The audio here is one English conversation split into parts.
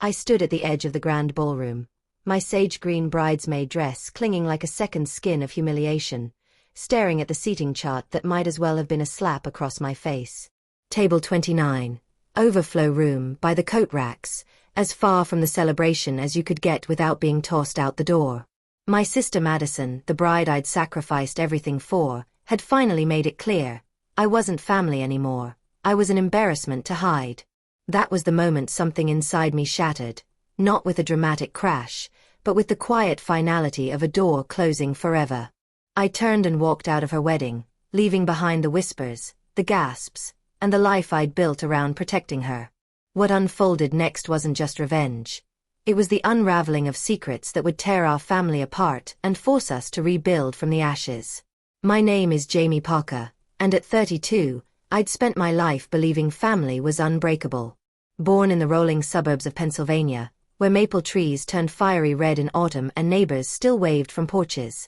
I stood at the edge of the grand ballroom, my sage-green bridesmaid dress clinging like a second skin of humiliation, staring at the seating chart that might as well have been a slap across my face. Table 29, overflow room by the coat racks, as far from the celebration as you could get without being tossed out the door. My sister Madison, the bride I'd sacrificed everything for, had finally made it clear. I wasn't family anymore. I was an embarrassment to hide. That was the moment something inside me shattered, not with a dramatic crash, but with the quiet finality of a door closing forever. I turned and walked out of her wedding, leaving behind the whispers, the gasps, and the life I'd built around protecting her. What unfolded next wasn't just revenge. It was the unraveling of secrets that would tear our family apart and force us to rebuild from the ashes. My name is Jamie Parker, and at 32, I'd spent my life believing family was unbreakable. Born in the rolling suburbs of Pennsylvania, where maple trees turned fiery red in autumn and neighbors still waved from porches,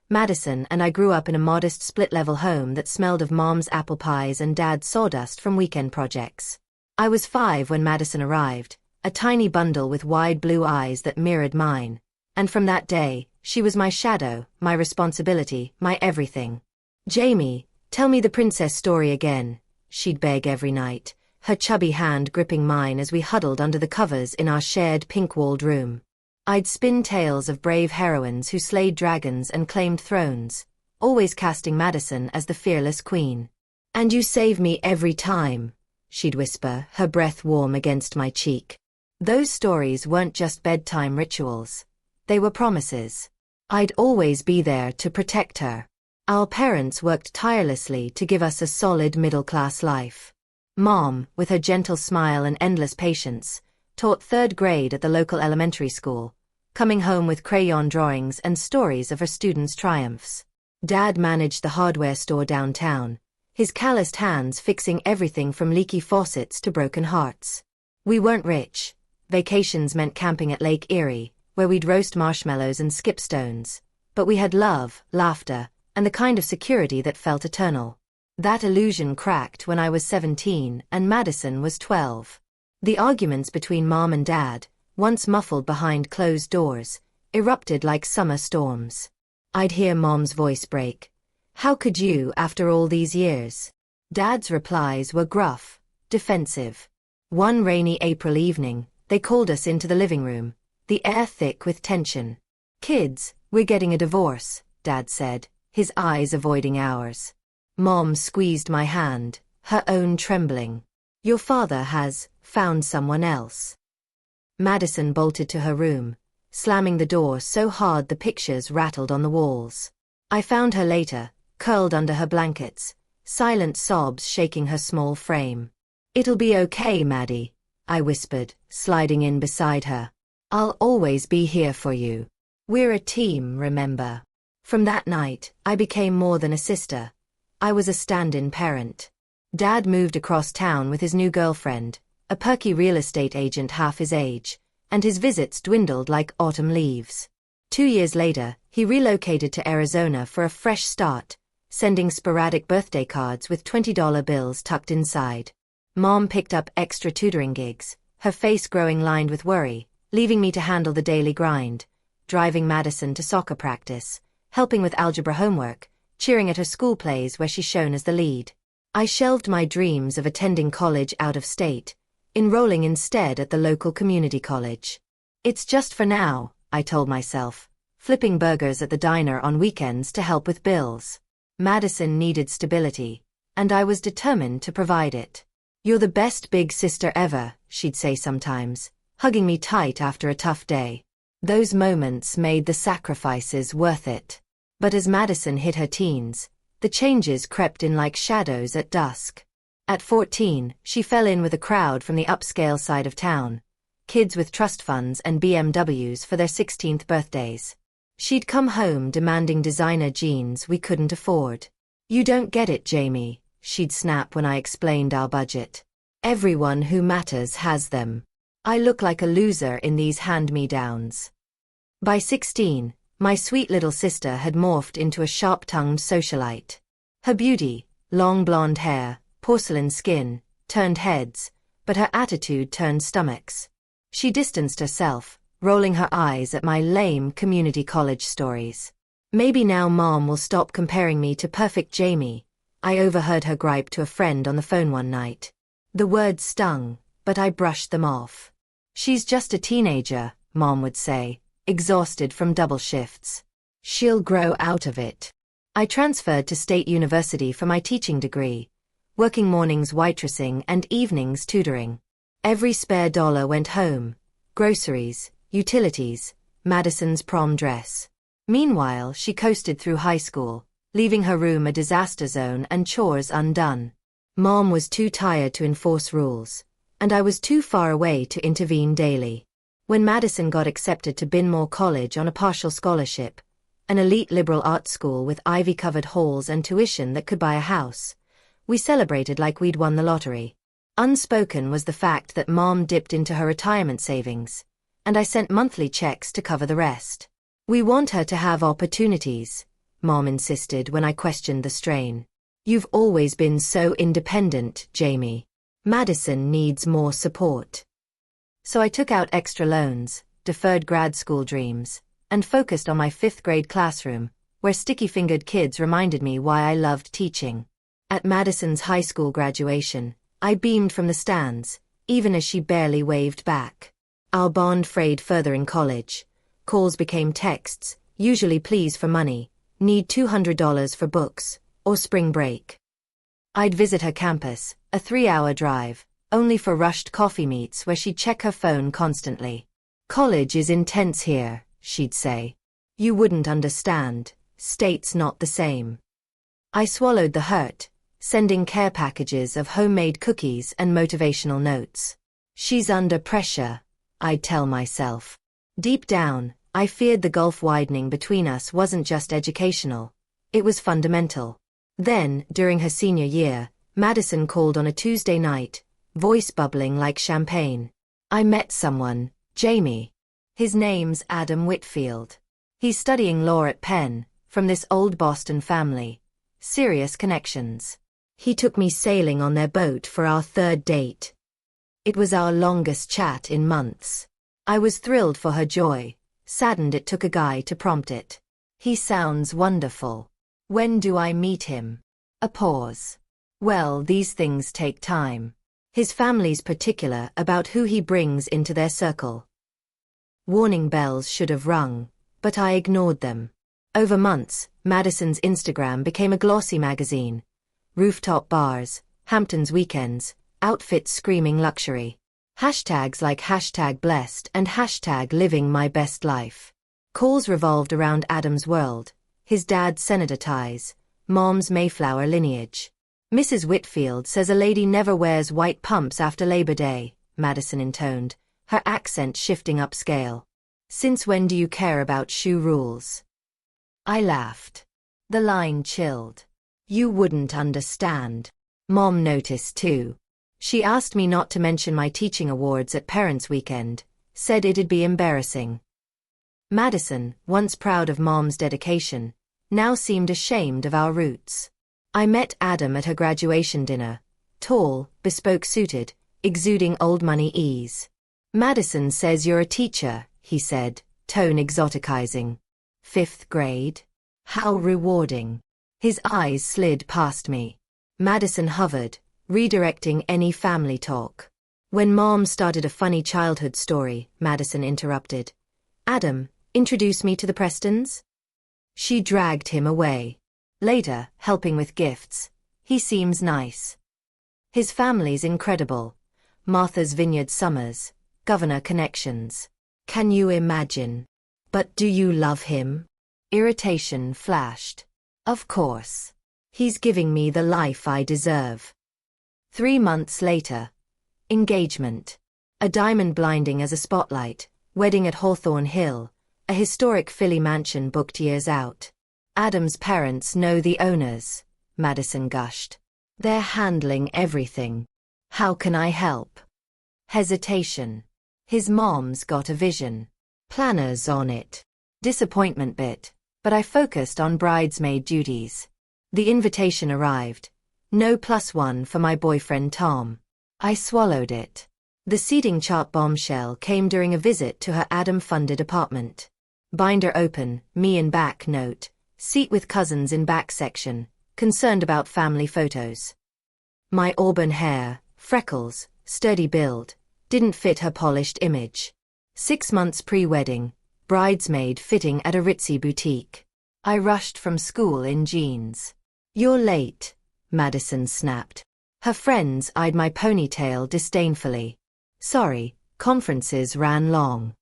Madison and I grew up in a modest split-level home that smelled of mom's apple pies and dad's sawdust from weekend projects. I was 5 when Madison arrived, a tiny bundle with wide blue eyes that mirrored mine. And from that day, she was my shadow, my responsibility, my everything. "Jamie, tell me the princess story again," she'd beg every night, her chubby hand gripping mine as we huddled under the covers in our shared pink-walled room. I'd spin tales of brave heroines who slayed dragons and claimed thrones, always casting Madison as the fearless queen. "And you save me every time," she'd whisper, her breath warm against my cheek. Those stories weren't just bedtime rituals. They were promises. I'd always be there to protect her. Our parents worked tirelessly to give us a solid middle-class life. Mom, with her gentle smile and endless patience, taught 3rd grade at the local elementary school, coming home with crayon drawings and stories of her students' triumphs. Dad managed the hardware store downtown, his calloused hands fixing everything from leaky faucets to broken hearts. We weren't rich. Vacations meant camping at Lake Erie, where we'd roast marshmallows and skip stones. But we had love, laughter, and the kind of security that felt eternal. That illusion cracked when I was 17 and Madison was 12. The arguments between Mom and Dad, once muffled behind closed doors, erupted like summer storms. I'd hear Mom's voice break. "How could you, after all these years?" Dad's replies were gruff, defensive. One rainy April evening, they called us into the living room, the air thick with tension. "Kids, we're getting a divorce," Dad said, his eyes avoiding ours. Mom squeezed my hand, her own trembling. "Your father has found someone else." Madison bolted to her room, slamming the door so hard the pictures rattled on the walls. I found her later, curled under her blankets, silent sobs shaking her small frame. "It'll be okay, Maddie," I whispered, sliding in beside her. "I'll always be here for you. We're a team, remember?" From that night, I became more than a sister. I was a stand-in parent. Dad moved across town with his new girlfriend, a perky real estate agent half his age, and his visits dwindled like autumn leaves. 2 years later, he relocated to Arizona for a fresh start, sending sporadic birthday cards with $20 bills tucked inside. Mom picked up extra tutoring gigs, her face growing lined with worry, leaving me to handle the daily grind, driving Madison to soccer practice, helping with algebra homework, cheering at her school plays where she shone as the lead. I shelved my dreams of attending college out of state, enrolling instead at the local community college. "It's just for now," I told myself, flipping burgers at the diner on weekends to help with bills. Madison needed stability, and I was determined to provide it. "You're the best big sister ever," she'd say sometimes, hugging me tight after a tough day. Those moments made the sacrifices worth it. But as Madison hit her teens, the changes crept in like shadows at dusk. At 14, she fell in with a crowd from the upscale side of town, kids with trust funds and BMWs for their 16th birthdays. She'd come home demanding designer jeans we couldn't afford. "You don't get it, Jamie," she'd snap when I explained our budget. "Everyone who matters has them. I look like a loser in these hand-me-downs." By 16, my sweet little sister had morphed into a sharp-tongued socialite. Her beauty, long blonde hair, porcelain skin, turned heads, but her attitude turned stomachs. She distanced herself, rolling her eyes at my lame community college stories. Maybe now Mom will stop comparing me to perfect Jamie, I overheard her gripe to a friend on the phone one night. The words stung, but I brushed them off. She's just a teenager, Mom would say, exhausted from double shifts. She'll grow out of it. I transferred to State University for my teaching degree, working mornings waitressing and evenings tutoring. Every spare dollar went home: groceries, utilities, Madison's prom dress. Meanwhile, she coasted through high school, leaving her room a disaster zone and chores undone. Mom was too tired to enforce rules, and I was too far away to intervene daily. When Madison got accepted to Binmore College on a partial scholarship, an elite liberal arts school with ivy-covered halls and tuition that could buy a house, we celebrated like we'd won the lottery. Unspoken was the fact that Mom dipped into her retirement savings, and I sent monthly checks to cover the rest. We want her to have opportunities, Mom insisted when I questioned the strain. You've always been so independent, Jamie. Madison needs more support. So I took out extra loans, deferred grad school dreams, and focused on my 5th grade classroom, where sticky-fingered kids reminded me why I loved teaching. At Madison's high school graduation, I beamed from the stands, even as she barely waved back. Our bond frayed further in college. Calls became texts, usually pleas for money, need $200 for books, or spring break. I'd visit her campus, a 3-hour drive, only for rushed coffee meets where she'd check her phone constantly. College is intense here, she'd say. You wouldn't understand, state's not the same. I swallowed the hurt, sending care packages of homemade cookies and motivational notes. She's under pressure, I'd tell myself. Deep down, I feared the gulf widening between us wasn't just educational, it was fundamental. Then, during her senior year, Madison called on a Tuesday night, voice bubbling like champagne. I met someone, Jamie. His name's Adam Whitfield. He's studying law at Penn, from this old Boston family. Serious connections. He took me sailing on their boat for our 3rd date. It was our longest chat in months. I was thrilled for her joy, saddened it took a guy to prompt it. He sounds wonderful. When do I meet him? A pause. Well, these things take time. His family's particular about who he brings into their circle. Warning bells should have rung, but I ignored them. Over months, Madison's Instagram became a glossy magazine. Rooftop bars, Hamptons weekends, outfits screaming luxury. Hashtags like #blessed and #living my best life. Calls revolved around Adam's world, his dad's senator ties, Mom's Mayflower lineage. Mrs. Whitfield says a lady never wears white pumps after Labor Day, Madison intoned, her accent shifting upscale. Since when do you care about shoe rules? I laughed. The line chilled. You wouldn't understand. Mom noticed too. She asked me not to mention my teaching awards at Parents' Weekend, said it'd be embarrassing. Madison, once proud of Mom's dedication, now seemed ashamed of our roots. I met Adam at her graduation dinner, tall, bespoke-suited, exuding old money ease. Madison says you're a teacher, he said, tone exoticizing. 5th grade? How rewarding. His eyes slid past me. Madison hovered, redirecting any family talk. When Mom started a funny childhood story, Madison interrupted. Adam, introduce me to the Prestons? She dragged him away. Later, helping with gifts. He seems nice. His family's incredible. Martha's Vineyard Summers, Governor connections. Can you imagine? But do you love him? Irritation flashed. Of course. He's giving me the life I deserve. 3 months later. Engagement. A diamond blinding as a spotlight, wedding at Hawthorne Hill, a historic Philly mansion booked years out. Adam's parents know the owners, Madison gushed. They're handling everything. How can I help? Hesitation. His mom's got a vision. Planners on it. Disappointment bit, but I focused on bridesmaid duties. The invitation arrived. No +1 for my boyfriend Tom. I swallowed it. The seating chart bombshell came during a visit to her Adam-funded apartment. Binder open, me in back note, seat with cousins in back section, concerned about family photos. My auburn hair, freckles, sturdy build, didn't fit her polished image. 6 months pre-wedding, bridesmaid fitting at a ritzy boutique. I rushed from school in jeans. "You're late," Madison snapped. Her friends eyed my ponytail disdainfully. "Sorry, conferences ran long."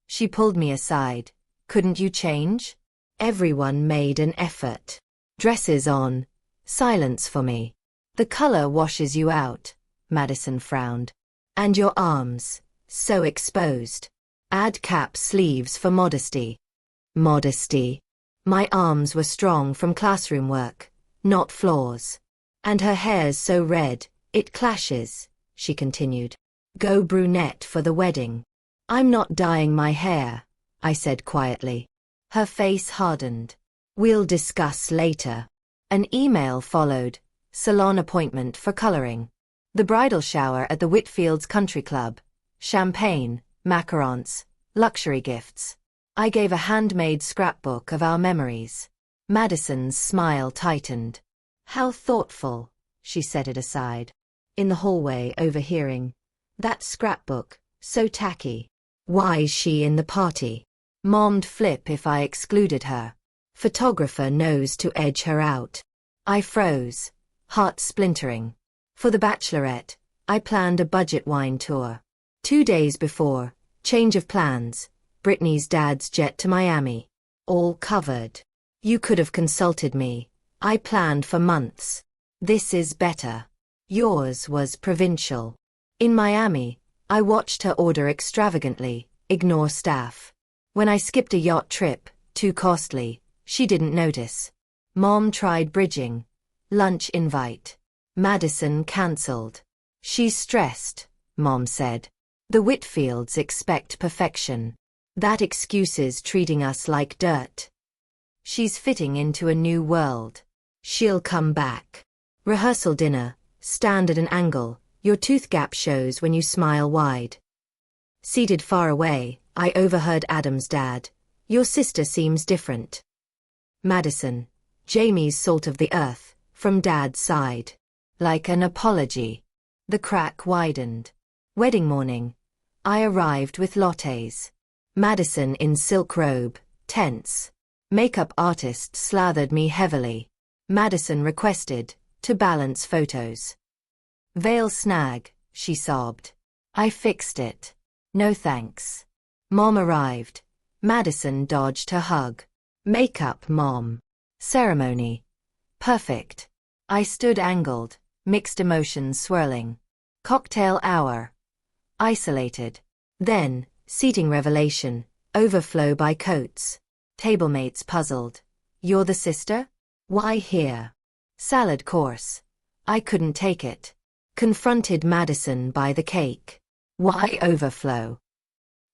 She pulled me aside. "Couldn't you change?" Everyone made an effort. Dresses on. Silence for me. "The color washes you out," Madison frowned. "And your arms, so exposed. Add cap sleeves for modesty." Modesty. My arms were strong from classroom work, not flaws. "And her hair's so red, it clashes," she continued. "Go brunette for the wedding." "I'm not dyeing my hair," I said quietly. Her face hardened. "We'll discuss later." An email followed, salon appointment for coloring. The bridal shower at the Whitfields Country Club. Champagne, macarons, luxury gifts. I gave a handmade scrapbook of our memories. Madison's smile tightened. "How thoughtful," she set it aside. In the hallway, overhearing. "That scrapbook, so tacky. Why's she in the party? Mom'd flip if I excluded her. Photographer knows to edge her out." I froze, heart splintering. For the bachelorette, I planned a budget wine tour. 2 days before, change of plans, Brittany's dad's jet to Miami. All covered. "You could have consulted me. I planned for months. This is better." Yours was provincial. In Miami, I watched her order extravagantly, ignore staff. When I skipped a yacht trip, too costly, she didn't notice. Mom tried bridging. Lunch invite. Madison cancelled. "She's stressed," Mom said. "The Whitfields expect perfection. That excuses treating us like dirt. She's fitting into a new world. She'll come back." Rehearsal dinner, stand at an angle, your tooth gap shows when you smile wide. Seated far away, I overheard Adam's dad. "Your sister seems different." Madison, "Jamie's salt of the earth, from Dad's side." Like an apology. The crack widened. Wedding morning. I arrived with lattes. Madison in silk robe, tense. Makeup artist slathered me heavily. Madison requested, to balance photos. "Veil snag," she sobbed. I fixed it. "No thanks." Mom arrived. Madison dodged her hug. "Makeup, Mom." Ceremony. Perfect. I stood angled, mixed emotions swirling. Cocktail hour. Isolated. Then, seating revelation, overflow by coats. Tablemates puzzled. "You're the sister? Why here?" Salad course. I couldn't take it. Confronted Madison by the cake. "Why overflow?"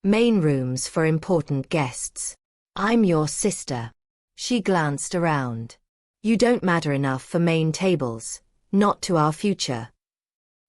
Main rooms for important guests. "I'm your sister." She glanced around. "You don't matter enough for main tables, not to our future."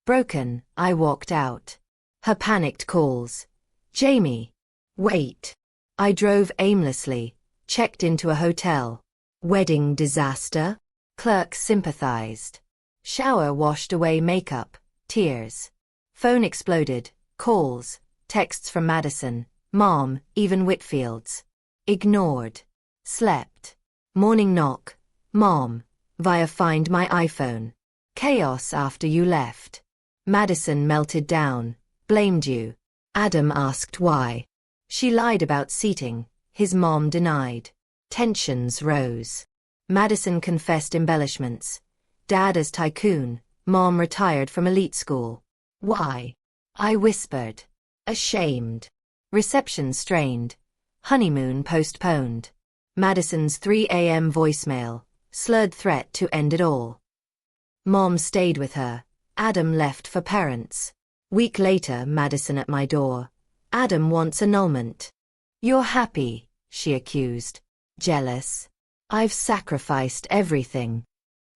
Broken, I walked out. Her panicked calls. "Jamie." "Wait." I drove aimlessly, checked into a hotel. Wedding disaster? Clerk sympathized. Shower washed away makeup, tears. Phone exploded, calls, texts from Madison, Mom, even Whitfields. Ignored. Slept. Morning knock. Mom, via Find My iPhone. Chaos after you left. Madison melted down, blamed you. Adam asked why. She lied about seating, his mom denied. Tensions rose. Madison confessed embellishments. Dad as tycoon, Mom retired from elite school. Why? I whispered. Ashamed. Reception strained. Honeymoon postponed. Madison's 3 a.m. voicemail, slurred threat to end it all. Mom stayed with her. Adam left for parents. Week later, Madison at my door. Adam wants annulment. You're happy, she accused. Jealous. I've sacrificed everything.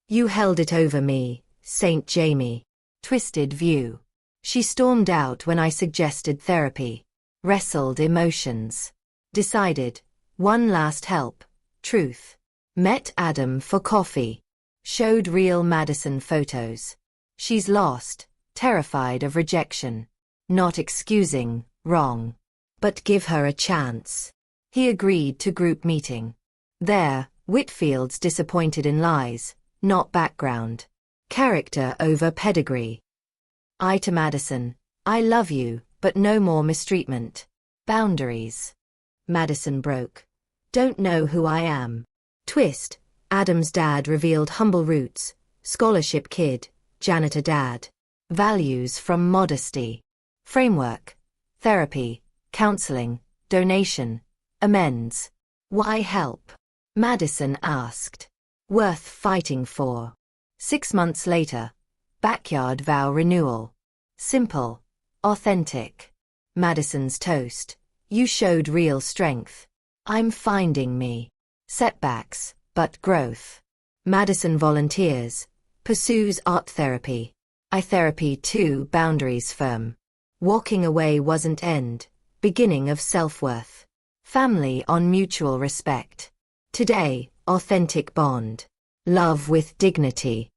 You held it over me, Saint Jamie. Twisted view. She stormed out when I suggested therapy. Wrestled emotions. Decided. One last help. Truth. Met Adam for coffee. Showed real Madison photos. She's lost. Terrified of rejection. Not excusing, wrong. But give her a chance. He agreed to group meeting. There, Whitfield's disappointed in lies, not background. Character over pedigree. I to Madison, I love you, but no more mistreatment. Boundaries. Madison broke. Don't know who I am. Twist. Adam's dad revealed humble roots. Scholarship kid, janitor dad. Values from modesty. Framework. Therapy, counseling, donation, amends. Why help? Madison asked. Worth fighting for. 6 months later. Backyard vow renewal. Simple. Authentic. Madison's toast. You showed real strength. I'm finding me. Setbacks, but growth. Madison volunteers. Pursues art therapy. I therapy too. Boundaries firm. Walking away wasn't end. Beginning of self-worth. Family on mutual respect. Today, authentic bond. Love with dignity.